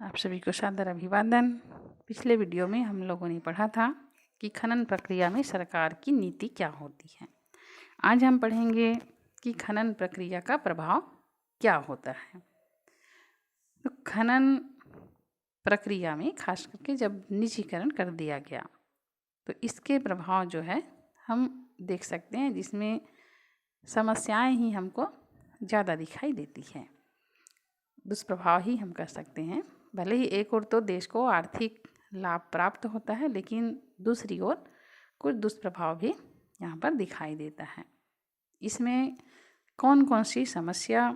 आप सभी को सादर अभिवादन। पिछले वीडियो में हम लोगों ने पढ़ा था कि खनन प्रक्रिया में सरकार की नीति क्या होती है। आज हम पढ़ेंगे कि खनन प्रक्रिया का प्रभाव क्या होता है। तो खनन प्रक्रिया में खास करके जब निजीकरण कर दिया गया तो इसके प्रभाव जो है हम देख सकते हैं, जिसमें समस्याएं ही हमको ज़्यादा दिखाई देती हैं। दुष्प्रभाव ही हम कह सकते हैं। भले ही एक ओर तो देश को आर्थिक लाभ प्राप्त होता है, लेकिन दूसरी ओर कुछ दुष्प्रभाव भी यहाँ पर दिखाई देता है। इसमें कौन कौन सी समस्या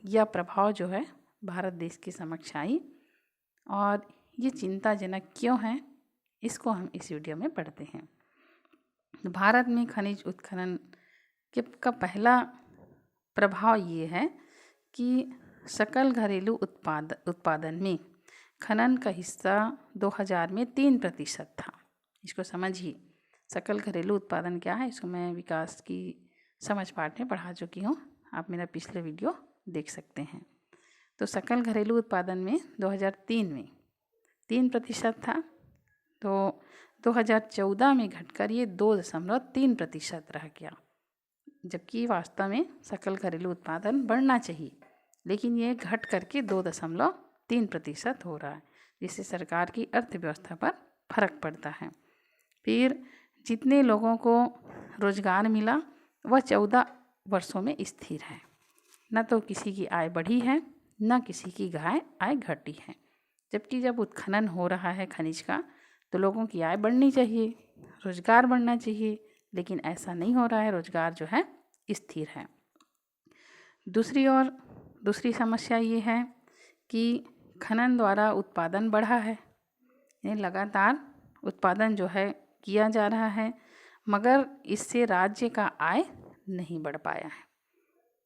या प्रभाव जो है भारत देश के समक्ष आई और ये चिंताजनक क्यों है, इसको हम इस वीडियो में पढ़ते हैं। भारत में खनिज उत्खनन का पहला प्रभाव ये है कि सकल घरेलू उत्पादन में खनन का हिस्सा 2000 में 3% था। इसको समझिए, सकल घरेलू उत्पादन क्या है, इसको मैं विकास की समझ पाठ में पढ़ा चुकी हूँ, आप मेरा पिछले वीडियो देख सकते हैं। तो सकल घरेलू उत्पादन में 2003 में 3% था, तो 2014 में घटकर ये 2.3% रह गया, जबकि वास्तव में सकल घरेलू उत्पादन बढ़ना चाहिए, लेकिन ये घट करके 2.3% हो रहा है, जिससे सरकार की अर्थव्यवस्था पर फर्क पड़ता है। फिर जितने लोगों को रोजगार मिला वह 14 वर्षों में स्थिर है। न तो किसी की आय बढ़ी है, न किसी की आय घटी है। जबकि जब उत्खनन हो रहा है खनिज का तो लोगों की आय बढ़नी चाहिए, रोजगार बढ़ना चाहिए, लेकिन ऐसा नहीं हो रहा है। रोजगार जो है स्थिर है। दूसरी ओर दूसरी समस्या ये है कि खनन द्वारा उत्पादन बढ़ा है, यानी लगातार उत्पादन जो है किया जा रहा है, मगर इससे राज्य का आय नहीं बढ़ पाया है।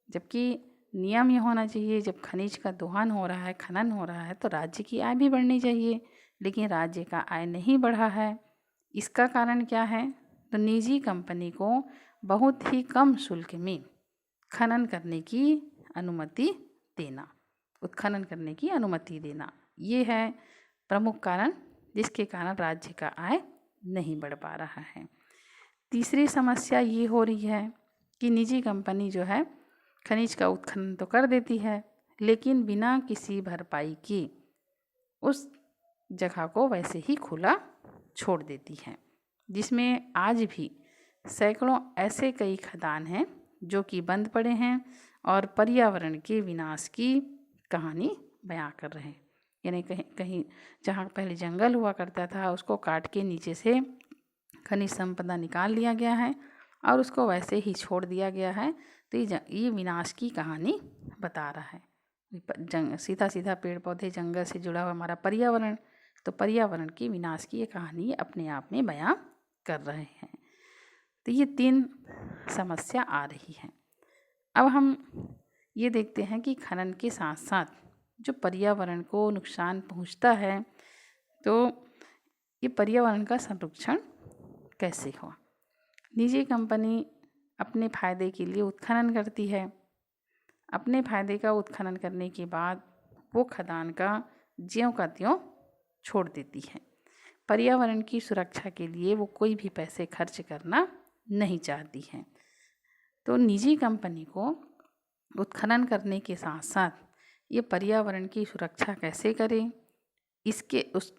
जबकि नियम ये होना चाहिए, जब खनिज का दोहन हो रहा है, खनन हो रहा है, तो राज्य की आय भी बढ़नी चाहिए, लेकिन राज्य का आय नहीं बढ़ा है। इसका कारण क्या है? तो निजी कंपनी को बहुत ही कम शुल्क में खनन करने की अनुमति देना, उत्खनन करने की अनुमति देना, ये है प्रमुख कारण, जिसके कारण राज्य का आय नहीं बढ़ पा रहा है। तीसरी समस्या ये हो रही है कि निजी कंपनी जो है खनिज का उत्खनन तो कर देती है, लेकिन बिना किसी भरपाई के उस जगह को वैसे ही खुला छोड़ देती है, जिसमें आज भी सैकड़ों ऐसे कई खदान हैं जो कि बंद पड़े हैं और पर्यावरण के विनाश की कहानी बयां कर रहे हैं। यानी कहीं कहीं जहाँ पहले जंगल हुआ करता था, उसको काट के नीचे से खनिज संपदा निकाल लिया गया है और उसको वैसे ही छोड़ दिया गया है। तो ये विनाश की कहानी बता रहा है। सीधा सीधा पेड़ पौधे जंगल से जुड़ा हुआ हमारा पर्यावरण, तो पर्यावरण की विनाश की ये कहानी अपने आप में बयां कर रहे हैं। तो ये 3 समस्या आ रही है। अब हम ये देखते हैं कि खनन के साथ साथ जो पर्यावरण को नुकसान पहुंचता है, तो ये पर्यावरण का संरक्षण कैसे हो। निजी कंपनी अपने फायदे के लिए उत्खनन करती है। अपने फायदे का उत्खनन करने के बाद वो खदान का ज्यों का त्यों छोड़ देती है। पर्यावरण की सुरक्षा के लिए वो कोई भी पैसे खर्च करना नहीं चाहती है। तो निजी कंपनी को उत्खनन करने के साथ साथ ये पर्यावरण की सुरक्षा कैसे करें,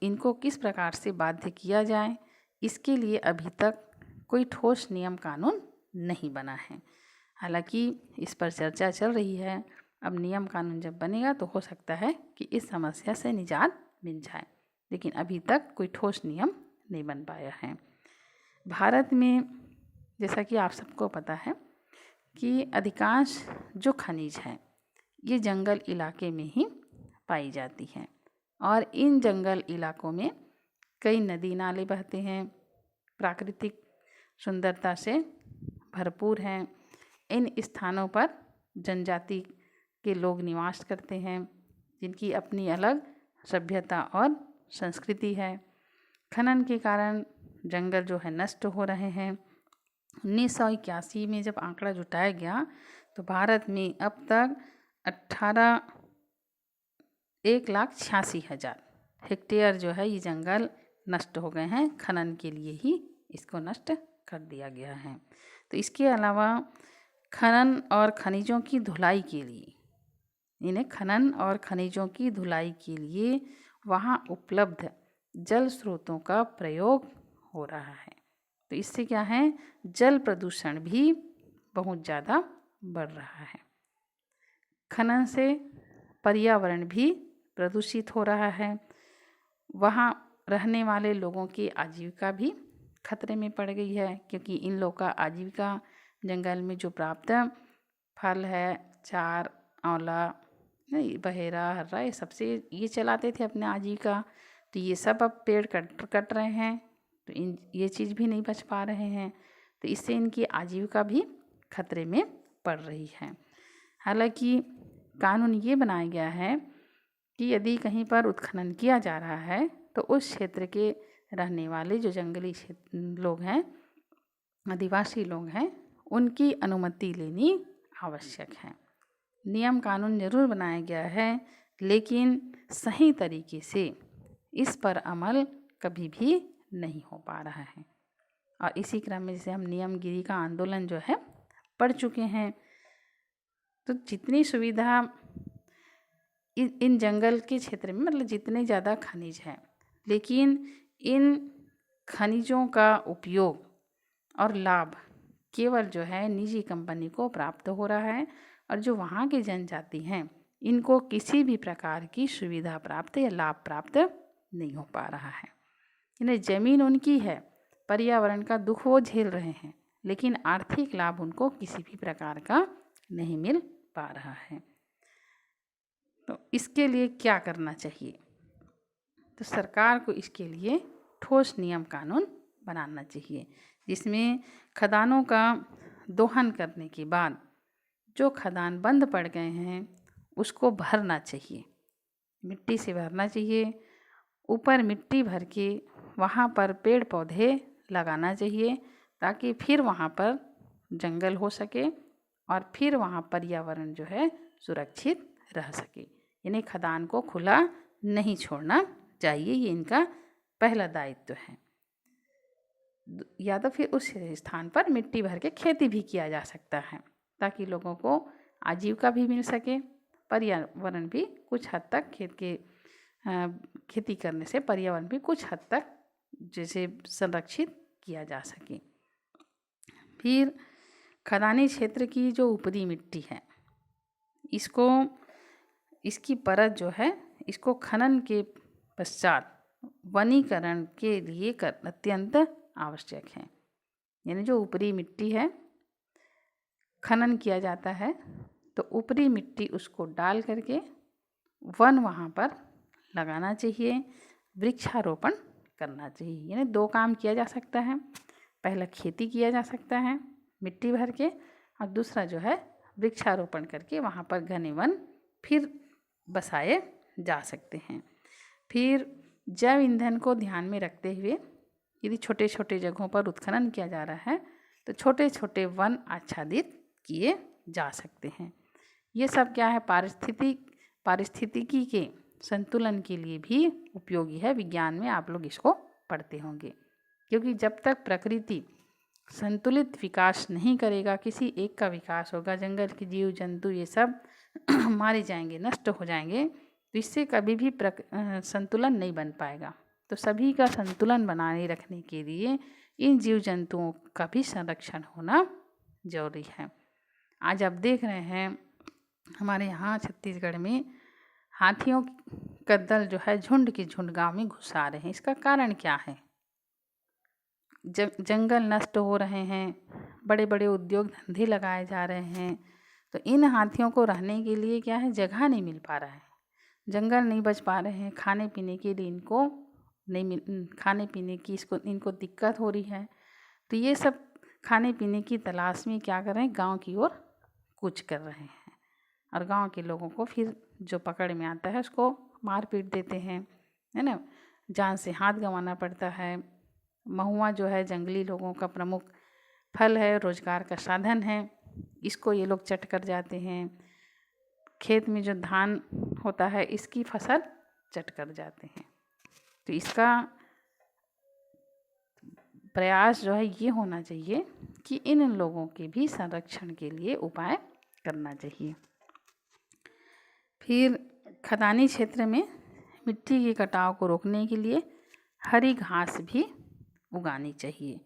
इनको किस प्रकार से बाध्य किया जाए, इसके लिए अभी तक कोई ठोस नियम कानून नहीं बना है। हालांकि इस पर चर्चा चल रही है। अब नियम कानून जब बनेगा तो हो सकता है कि इस समस्या से निजात मिल जाए, लेकिन अभी तक कोई ठोस नियम नहीं बन पाया है। भारत में जैसा कि आप सबको पता है कि अधिकांश जो खनिज है ये जंगल इलाके में ही पाई जाती हैं, और इन जंगल इलाकों में कई नदी नाले बहते हैं, प्राकृतिक सुंदरता से भरपूर हैं। इन स्थानों पर जनजाति के लोग निवास करते हैं, जिनकी अपनी अलग सभ्यता और संस्कृति है। खनन के कारण जंगल जो है नष्ट हो रहे हैं। 1981 में जब आंकड़ा जुटाया गया तो भारत में अब तक 18 1,86,000 हेक्टेयर जो है ये जंगल नष्ट हो गए हैं। खनन के लिए ही इसको नष्ट कर दिया गया है। तो इसके अलावा खनन और खनिजों की धुलाई के लिए, इन्हें खनन और खनिजों की धुलाई के लिए वहाँ उपलब्ध जल स्रोतों का प्रयोग हो रहा है। तो इससे क्या है, जल प्रदूषण भी बहुत ज़्यादा बढ़ रहा है। खनन से पर्यावरण भी प्रदूषित हो रहा है। वहाँ रहने वाले लोगों की आजीविका भी खतरे में पड़ गई है, क्योंकि इन लोगों का आजीविका जंगल में जो प्राप्त फल है, चार, आंवला, बहेरा, हर्रा, ये सबसे ये चलाते थे अपने आजीविका। तो ये सब अब पेड़ कट रहे हैं, तो ये चीज़ भी नहीं बच पा रहे हैं। तो इससे इनकी आजीविका भी खतरे में पड़ रही है। हालांकि कानून ये बनाया गया है कि यदि कहीं पर उत्खनन किया जा रहा है तो उस क्षेत्र के रहने वाले जो जंगली लोग हैं, आदिवासी लोग हैं, उनकी अनुमति लेनी आवश्यक है। नियम कानून जरूर बनाया गया है, लेकिन सही तरीके से इस पर अमल कभी भी नहीं हो पा रहा है। और इसी क्रम में जैसे हम नियमगिरी का आंदोलन जो है पढ़ चुके हैं, तो जितनी सुविधा इन जंगल के क्षेत्र में, मतलब जितने ज़्यादा खनिज हैं, लेकिन इन खनिजों का उपयोग और लाभ केवल जो है निजी कंपनी को प्राप्त हो रहा है, और जो वहाँ की जनजाति हैं इनको किसी भी प्रकार की सुविधा प्राप्त या लाभ प्राप्त नहीं हो पा रहा है। इन्हें ज़मीन उनकी है, पर्यावरण का दुख वो झेल रहे हैं, लेकिन आर्थिक लाभ उनको किसी भी प्रकार का नहीं मिल पा रहा है। तो इसके लिए क्या करना चाहिए? तो सरकार को इसके लिए ठोस नियम कानून बनाना चाहिए, जिसमें खदानों का दोहन करने के बाद जो खदान बंद पड़ गए हैं उसको भरना चाहिए, मिट्टी से भरना चाहिए। ऊपर मिट्टी भर के वहाँ पर पेड़ पौधे लगाना चाहिए, ताकि फिर वहाँ पर जंगल हो सके और फिर वहाँ पर्यावरण जो है सुरक्षित रह सके। इन्हें खदान को खुला नहीं छोड़ना चाहिए, ये इनका पहला दायित्व है। या तो फिर उस स्थान पर मिट्टी भर के खेती भी किया जा सकता है, ताकि लोगों को आजीविका भी मिल सके, पर्यावरण भी कुछ हद तक खेती करने से पर्यावरण भी कुछ हद तक जैसे संरक्षित किया जा सके। फिर खदानी क्षेत्र की जो ऊपरी मिट्टी है, इसकी परत जो है, इसको खनन के पश्चात वनीकरण के लिए अत्यंत आवश्यक है। यानी जो ऊपरी मिट्टी है, खनन किया जाता है तो ऊपरी मिट्टी उसको डाल करके वन वहाँ पर लगाना चाहिए, वृक्षारोपण करना चाहिए। यानी दो काम किया जा सकता है, पहला खेती किया जा सकता है मिट्टी भर के, और दूसरा जो है वृक्षारोपण करके वहाँ पर घने वन फिर बसाए जा सकते हैं। फिर जैव ईंधन को ध्यान में रखते हुए यदि छोटे छोटे जगहों पर उत्खनन किया जा रहा है तो छोटे छोटे वन आच्छादित किए जा सकते हैं। ये सब क्या है, पारिस्थितिकी के संतुलन के लिए भी उपयोगी है। विज्ञान में आप लोग इसको पढ़ते होंगे, क्योंकि जब तक प्रकृति संतुलित विकास नहीं करेगा, किसी एक का विकास होगा, जंगल के जीव जंतु ये सब मारे जाएंगे, नष्ट हो जाएंगे, तो इससे कभी भी संतुलन नहीं बन पाएगा। तो सभी का संतुलन बनाए रखने के लिए इन जीव जंतुओं का भी संरक्षण होना जरूरी है। आज आप देख रहे हैं हमारे यहाँ छत्तीसगढ़ में हाथियों का दल जो है झुंड के झुंड गाँव में घुस आ रहे हैं। इसका कारण क्या है? जंगल नष्ट हो रहे हैं, बड़े बड़े उद्योग धंधे लगाए जा रहे हैं, तो इन हाथियों को रहने के लिए क्या है, जगह नहीं मिल पा रहा है, जंगल नहीं बच पा रहे हैं, खाने पीने के लिए इनको खाने पीने की इनको दिक्कत हो रही है। तो ये सब खाने पीने की तलाश में क्या कर रहे हैं, गांव की ओर कूच कर रहे हैं, और गांव के लोगों को फिर जो पकड़ में आता है उसको मार पीट देते हैं, है ना, जान से हाथ गंवाना पड़ता है। महुआ जो है जंगली लोगों का प्रमुख फल है, रोजगार का साधन है, इसको ये लोग चट कर जाते हैं। खेत में जो धान होता है इसकी फसल चट कर जाते हैं। तो इसका प्रयास जो है ये होना चाहिए कि इन लोगों के भी संरक्षण के लिए उपाय करना चाहिए। फिर खदानी क्षेत्र में मिट्टी के कटाव को रोकने के लिए हरी घास भी उगानी चाहिए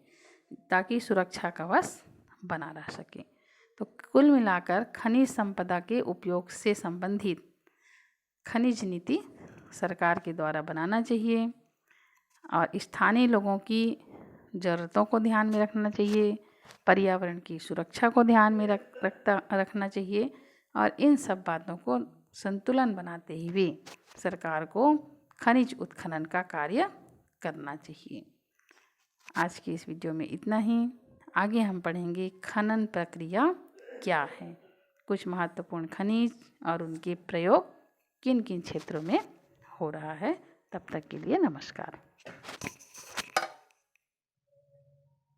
ताकि सुरक्षा कवच बना रह सके। तो कुल मिलाकर खनिज संपदा के उपयोग से संबंधित खनिज नीति सरकार के द्वारा बनाना चाहिए और स्थानीय लोगों की ज़रूरतों को ध्यान में रखना चाहिए, पर्यावरण की सुरक्षा को ध्यान में रखना चाहिए और इन सब बातों को संतुलन बनाते हुए सरकार को खनिज उत्खनन का कार्य करना चाहिए। आज की इस वीडियो में इतना ही। आगे हम पढ़ेंगे खनन प्रक्रिया क्या है, कुछ महत्वपूर्ण खनिज और उनके प्रयोग किन किन क्षेत्रों में हो रहा है। तब तक के लिए नमस्कार।